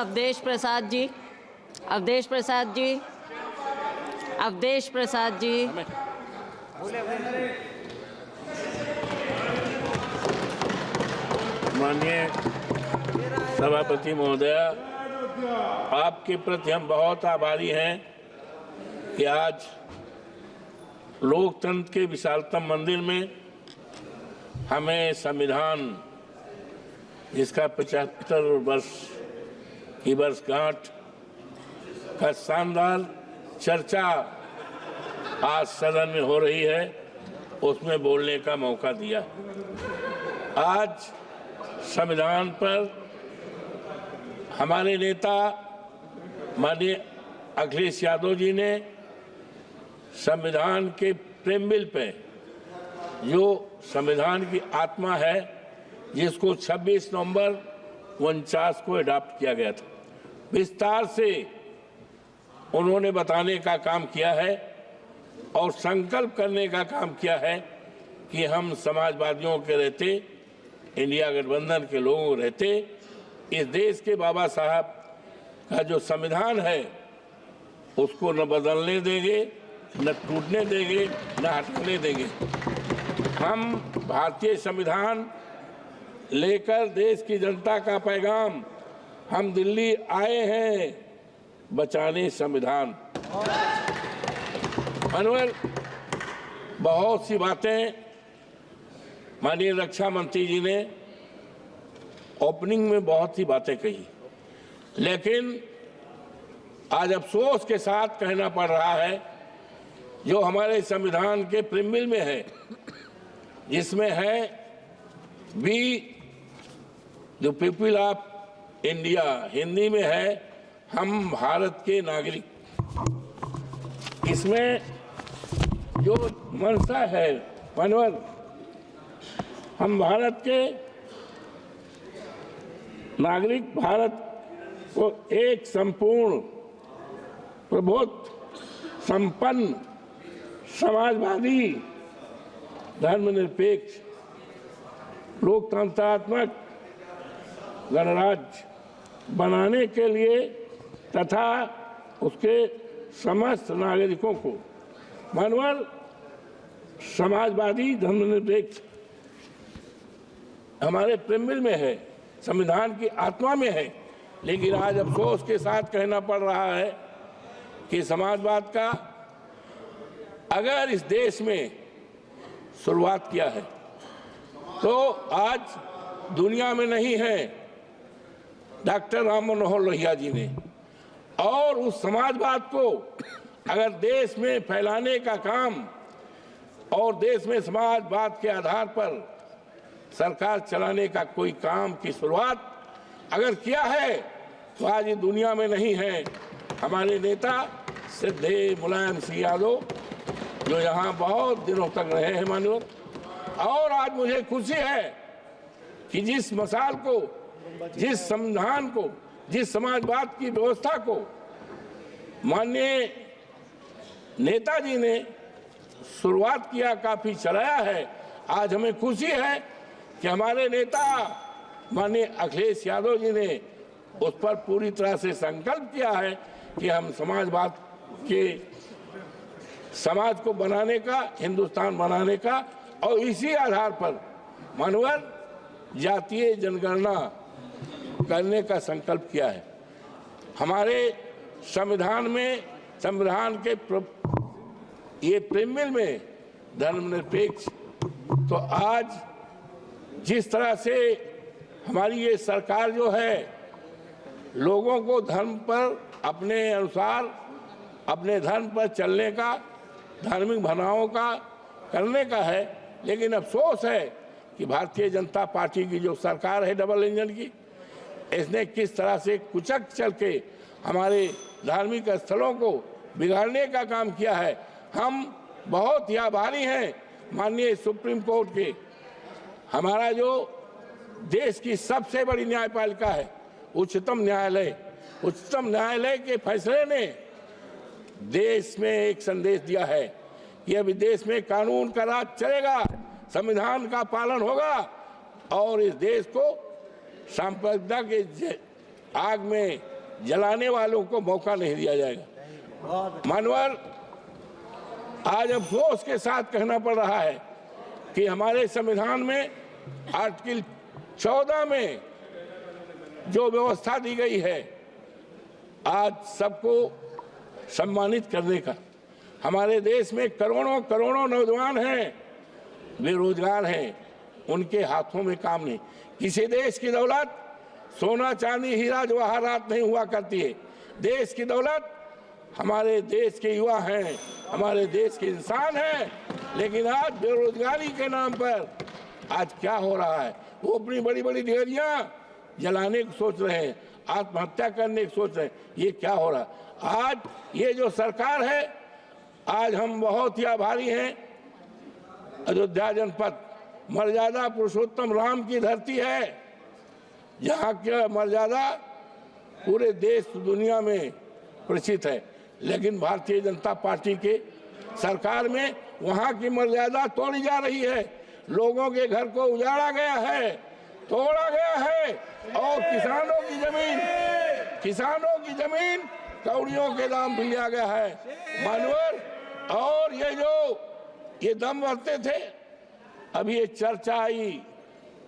अवधेश प्रसाद जी, अवधेश प्रसाद जी, अवधेश प्रसाद जी। माननीय सभापति महोदय, आपके प्रति हम बहुत आभारी हैं कि आज लोकतंत्र के विशालतम मंदिर में हमें संविधान, जिसका 75 वर्ष की वर्षगांठ का शानदार चर्चा आज सदन में हो रही है, उसमें बोलने का मौका दिया। आज संविधान पर हमारे नेता माननीय अखिलेश यादव जी ने संविधान के प्रेमबिल पे, जो संविधान की आत्मा है, जिसको 26 नवंबर 49 को अडॉप्ट किया गया था, विस्तार से उन्होंने बताने का काम किया है और संकल्प करने का काम किया है कि हम समाजवादियों के रहते, इंडिया गठबंधन के लोगों के रहते, इस देश के बाबा साहब का जो संविधान है उसको न बदलने देंगे, न टूटने देंगे, न हटने देंगे। हम भारतीय संविधान लेकर देश की जनता का पैगाम, हम दिल्ली आए हैं बचाने संविधान। मनोहर, बहुत सी बातें माननीय रक्षा मंत्री जी ने ओपनिंग में बहुत सी बातें कही, लेकिन आज अफसोस के साथ कहना पड़ रहा है, जो हमारे संविधान के प्रीमिल में है, जिसमें है we the people of India, Hindi में है हम भारत के नागरिक। इसमें जो मंशा है मनोहर, हम भारत के नागरिक, भारत को एक संपूर्ण प्रबुद्ध, संपन्न, समाजवादी, धर्मनिरपेक्ष, लोकतंत्रात्मक गणराज्य बनाने के लिए तथा उसके समस्त नागरिकों को मनोहर समाजवादी, धर्मनिरपेक्ष हमारे प्रेमबिल में है, संविधान की आत्मा में है। लेकिन आज अफसोस के साथ कहना पड़ रहा है कि समाजवाद का अगर इस देश में शुरुआत किया है तो आज दुनिया में नहीं है डॉक्टर राम मनोहर लोहिया जी ने, और उस समाजवाद को अगर देश में फैलाने का काम और देश में समाजवाद के आधार पर सरकार चलाने का कोई काम की शुरुआत अगर किया है तो आज ये दुनिया में नहीं है। हमारे नेता श्रद्धेय मुलायम सिंह यादव, जो यहाँ बहुत दिनों तक रहे हैं माननीय, और आज मुझे खुशी है कि जिस मसाल को, जिस संविधान को, जिस समाजवाद की व्यवस्था को माननीय नेताजी ने शुरुआत किया, काफी चलाया है, आज हमें खुशी है कि हमारे नेता माननीय अखिलेश यादव जी ने उस पर पूरी तरह से संकल्प किया है कि हम समाजवाद के समाज को बनाने का, हिंदुस्तान बनाने का, और इसी आधार पर मनोहर जातीय जनगणना करने का संकल्प किया है। हमारे संविधान में, संविधान के ये प्रीमिल में धर्मनिरपेक्ष, तो आज जिस तरह से हमारी ये सरकार जो है लोगों को धर्म पर अपने अनुसार, अपने धर्म पर चलने का, धार्मिक भावनाओं का करने का है, लेकिन अफसोस है कि भारतीय जनता पार्टी की जो सरकार है डबल इंजन की, इसने किस तरह से कुचक चल के हमारे धार्मिक स्थलों को बिगाड़ने का काम किया है। हम बहुत ही आभारी हैं माननीय सुप्रीम कोर्ट के, हमारा जो देश की सबसे बड़ी न्यायपालिका है उच्चतम न्यायालय, उच्चतम न्यायालय के फैसले ने देश में एक संदेश दिया है कि अभी देश में कानून का राज चलेगा, संविधान का पालन होगा और इस देश को सांप्रदायिकता के आग में जलाने वालों को मौका नहीं दिया जाएगा। मानवर, आज अफसोस के साथ कहना पड़ रहा है कि हमारे संविधान में आर्टिकल 14 में जो व्यवस्था दी गई है आज सबको सम्मानित करने का, हमारे देश में करोड़ों करोड़ों नौजवान हैं, बेरोजगार हैं, उनके हाथों में काम नहीं। किसी देश की दौलत सोना चांदी हीरा जवाहरात नहीं हुआ करती है। देश की दौलत हमारे देश के युवा हैं, हमारे देश के इंसान हैं। लेकिन आज बेरोजगारी के नाम पर आज क्या हो रहा है, वो अपनी बड़ी बड़ी डिग्रियां जलाने की सोच रहे हैं, आत्महत्या करने की सोच रहे हैं। ये क्या हो रहा है? आज ये जो सरकार है, आज हम बहुत ही आभारी हैं। अयोध्या जनपद मर्यादा पुरुषोत्तम राम की धरती है, जहाँ की मर्यादा पूरे देश दुनिया में प्रसिद्ध है। लेकिन भारतीय जनता पार्टी के सरकार में वहाँ की मर्यादा तोड़ी जा रही है। लोगों के घर को उजाड़ा गया है, तोड़ा गया है, और किसानों की जमीन कौड़ियों के दाम पे लिया गया है। मानवर, और ये दम भरते थे। अभी ये चर्चा आई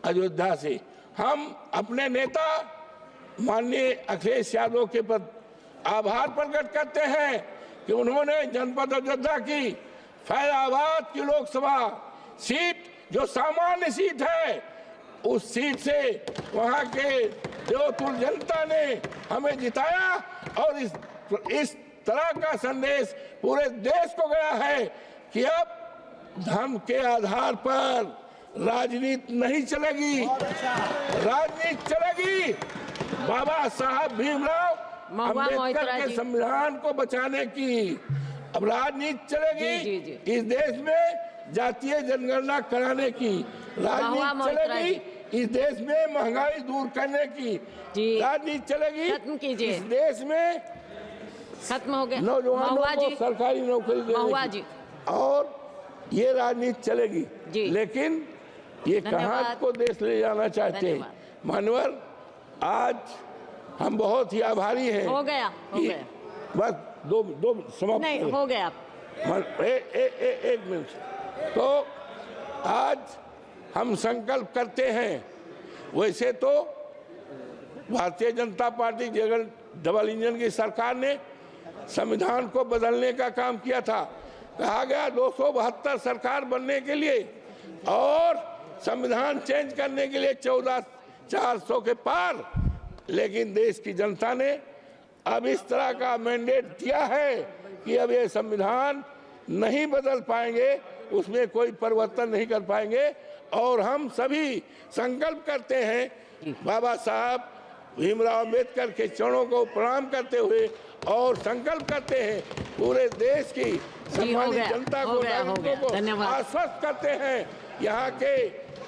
अयोध्या से, हम अपने नेता माननीय अखिलेश यादव के प्रति आभार प्रकट करते हैं कि उन्होंने जनपद अयोध्या की फैजाबाद की लोकसभा सीट, जो सामान्य सीट है, उस सीट से वहां के देवतुल जनता ने हमें जिताया। और इस तरह का संदेश पूरे देश को गया है कि अब धर्म के आधार पर राजनीति नहीं चलेगी, राजनीति चलेगी बाबा साहब भीमराव अम्बेडकर के संविधान को बचाने की। अब राजनीति चलेगी इस देश में जातीय जनगणना कराने की, राजनीति चलेगी इस देश में महंगाई दूर करने की, राजनीति चलेगी इस देश में खत्म हो गया नौजवानों को सरकारी नौकरी देने की, और ये राजनीति चलेगी। लेकिन ये कहाँ को देश ले जाना चाहते हैं? मानवर, आज हम बहुत ही आभारी हैं। हो गया बस दो समाप्त नहीं हो गया। एक मिनट। तो आज हम संकल्प करते हैं, वैसे तो Bharatiya Janata party double engine की सरकार ने संविधान को बदलने का काम किया था। कहा गया 272 सरकार बनने के लिए और संविधान चेंज करने के लिए 14,400 के पार। लेकिन देश की जनता ने अब इस तरह का मैंडेट दिया है कि अब ये संविधान नहीं बदल पाएंगे, उसमें कोई परिवर्तन नहीं कर पाएंगे। और हम सभी संकल्प करते हैं बाबा साहब भीमराव अम्बेडकर के चरणों को प्रणाम करते हुए, और संकल्प करते हैं पूरे देश की सम्मानित जनता को, नागरिकों को आश्वस्त करते हैं यहाँ के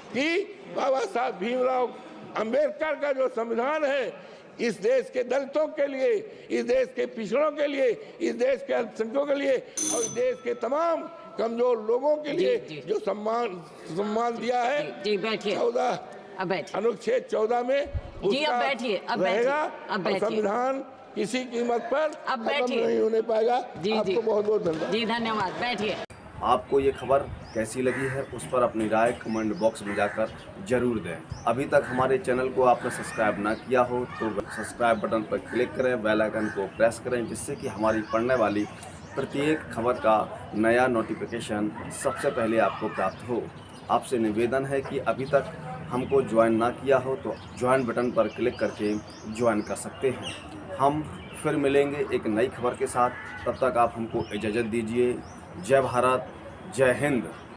कि बाबा साहब भीमराव अम्बेडकर का जो संविधान है, इस देश के दलितों के लिए, इस देश के पिछड़ों के लिए, इस देश के अल्पसंख्यकों के लिए और इस देश के तमाम कमजोर लोगों के लिए जो सम्मान दिया है 14 अनुच्छेद 14 में उसका रहेगा। और संविधान किसी कीमत पर खत्म नहीं होने पाएगा। आपको बहुत बहुत धन्यवाद। जी धन्यवाद। बैठिए। आपको ये खबर कैसी लगी है उस पर अपनी राय कमेंट बॉक्स में जाकर जरूर दें। अभी तक हमारे चैनल को आपने सब्सक्राइब ना किया हो तो सब्सक्राइब बटन पर क्लिक करें, बेल आइकन को प्रेस करें, जिससे कि हमारी पढ़ने वाली प्रत्येक खबर का नया नोटिफिकेशन सबसे पहले आपको प्राप्त हो। आपसे निवेदन है कि अभी तक हमको ज्वाइन ना किया हो तो ज्वाइन बटन पर क्लिक करके ज्वाइन कर सकते हैं। हम फिर मिलेंगे एक नई खबर के साथ, तब तक आप हमको इजाज़त दीजिए। जय भारत, जय हिंद।